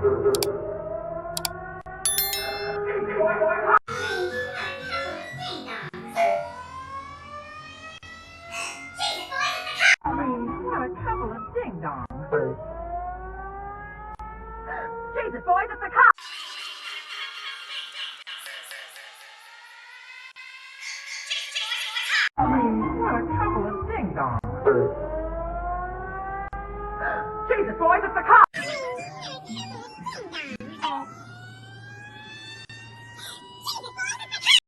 What a couple of ding-dongs. Jesus, boys, it's the cops! What a couple of ding-dongs. Jesus, boys, it's the cops!